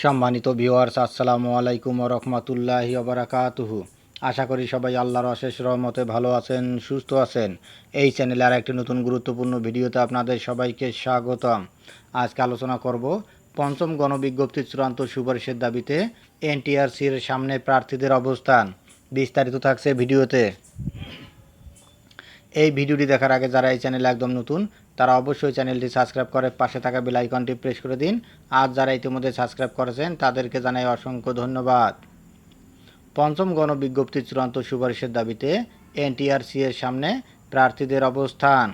সম্মানিত ভিউয়ার্স, আসসালামু আলাইকুম ওয়া রাহমাতুল্লাহি ওয়া বারাকাতুহু। আশা করি সবাই আল্লাহর অশেষ রহমতে ভালো আছেন, সুস্থ আছেন। এই চ্যানেলে আর একটি নতুন গুরুত্বপূর্ণ ভিডিওতে আপনাদের সবাইকে স্বাগতম। আজকে আলোচনা করব পঞ্চম গণবিজ্ঞপ্তির চূড়ান্ত সুপারিশের দাবিতে এনটিআরসির সামনে প্রার্থীদের অবস্থান। বিস্তারিত থাকছে ভিডিওতে। এই ভিডিওটি দেখার আগে যারা এই চ্যানেলে একদম নতুন তারা অবশ্যই চ্যানেলটি সাবস্ক্রাইব করে পাশে থাকা বেল আইকনটি প্রেস করে দিন। আর যারা ইতিমধ্যে সাবস্ক্রাইব করেছেন তাদেরকে জানাই অসংখ্য ধন্যবাদ। পঞ্চম গণবিজ্ঞপ্তির চূড়ান্ত সুপারিশের দাবিতে এনটিআরসি এর সামনে প্রার্থীদের অবস্থান।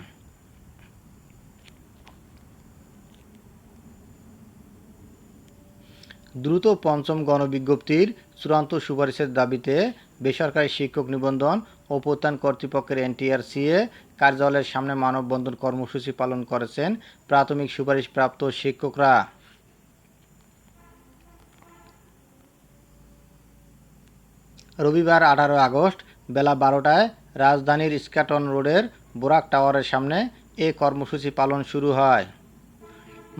দ্রুত পঞ্চম গণবিজ্ঞপ্তির চূড়ান্ত সুপারিশের দাবিতে বেসরকারি শিক্ষক নিবন্ধন ও প্রত্যয়ন কর্তৃপক্ষের এনটিআরসিএ কার্যালয়ের সামনে মানববন্ধন কর্মসূচি পালন করেছেন প্রাথমিক সুপারিশপ্রাপ্ত শিক্ষকরা। রবিবার 18 আগস্ট বেলা 12টায় রাজধানীর স্কাটন রোডের বোরাক টাওয়ারের সামনে এ কর্মসূচি পালন শুরু হয়।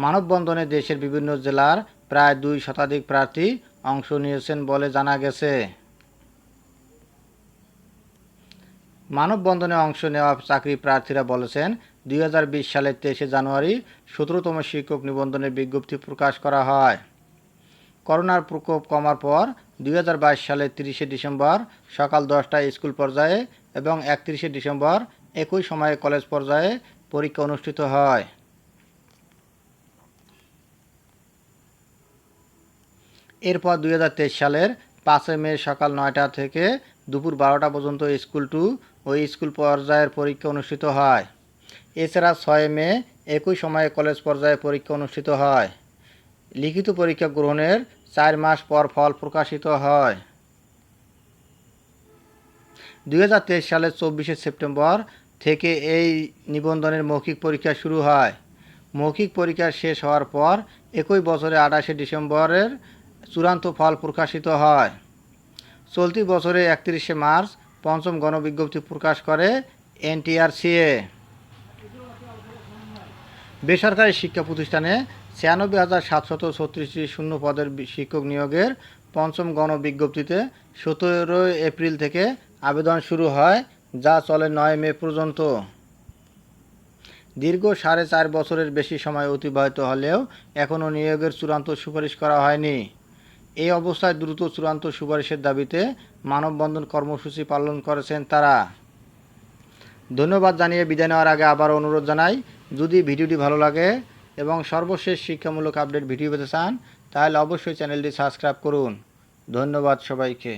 মানববন্ধনে দেশের বিভিন্ন জেলার প্রায় 2 শতাধিক প্রার্থী অংশ নিয়েছেন বলে জানা গেছে। মানববন্ধনে অংশ নেওয়া চাকরি প্রার্থীরা বলেছেন, 2020 সালের 23 জানুয়ারি 17তম শিক্ষক নিবন্ধনের বিজ্ঞপ্তি প্রকাশ করা হয়। করোনার প্রকোপ কমার পর 2022 সালের 30 ডিসেম্বর সকাল 10টায় স্কুল পর্যায়ে এবং 31 ডিসেম্বর একই সময়ে কলেজ পর্যায়ে পরীক্ষা অনুষ্ঠিত হয়। এরপর 2023 সালের 5 মে সকাল 9টা থেকে দুপুর 12টা পর্যন্ত স্কুল 2 ও স্কুল পর্যায়ের পরীক্ষা অনুষ্ঠিত হয়। এছাড়া 6 মে একই সময়ে কলেজ পর্যায়ে পরীক্ষা অনুষ্ঠিত হয়। লিখিত পরীক্ষা গ্রহণের 4 মাস পর ফল প্রকাশিত হয়। 2023 সালের 24 সেপ্টেম্বর থেকে এই নিবন্ধনের মৌখিক পরীক্ষা শুরু হয়। মৌখিক পরীক্ষা শেষ হওয়ার পর একই বছরের 28 ডিসেম্বরের চূড়ান্ত ফল প্রকাশিত হয়। চলতি বছরের 31 মার্চ পঞ্চম গণবিজ্ঞপ্তি প্রকাশ করে এনটিআরসিএ। বেসরকারি শিক্ষা প্রতিষ্ঠানে 96,736টি শূন্য পদের শিক্ষক নিয়োগের পঞ্চম গণবিজ্ঞপ্তিতে 17 এপ্রিল থেকে আবেদন শুরু হয়, যা চলে 9 মে পর্যন্ত। দীর্ঘ 4.5 বছরের বেশি সময় অতিবাহিত হলেও এখনও নিয়োগের চূড়ান্ত সুপারিশ করা হয়নি। এই অবস্থায় দ্রুত চূড়ান্ত সুপারিশের দাবিতে মানববন্ধন কর্মসূচি পালন করেছেন তারা। ধন্যবাদ জানিয়ে বিদায় নেওয়ার আগে আবার অনুরোধ জানাই, যদি ভিডিওটি ভালো লাগে এবং সর্বশেষ শিক্ষামূলক আপডেট ভিডিও পেতে চান তাহলে অবশ্যই চ্যানেলটি সাবস্ক্রাইব করুন। ধন্যবাদ সবাইকে।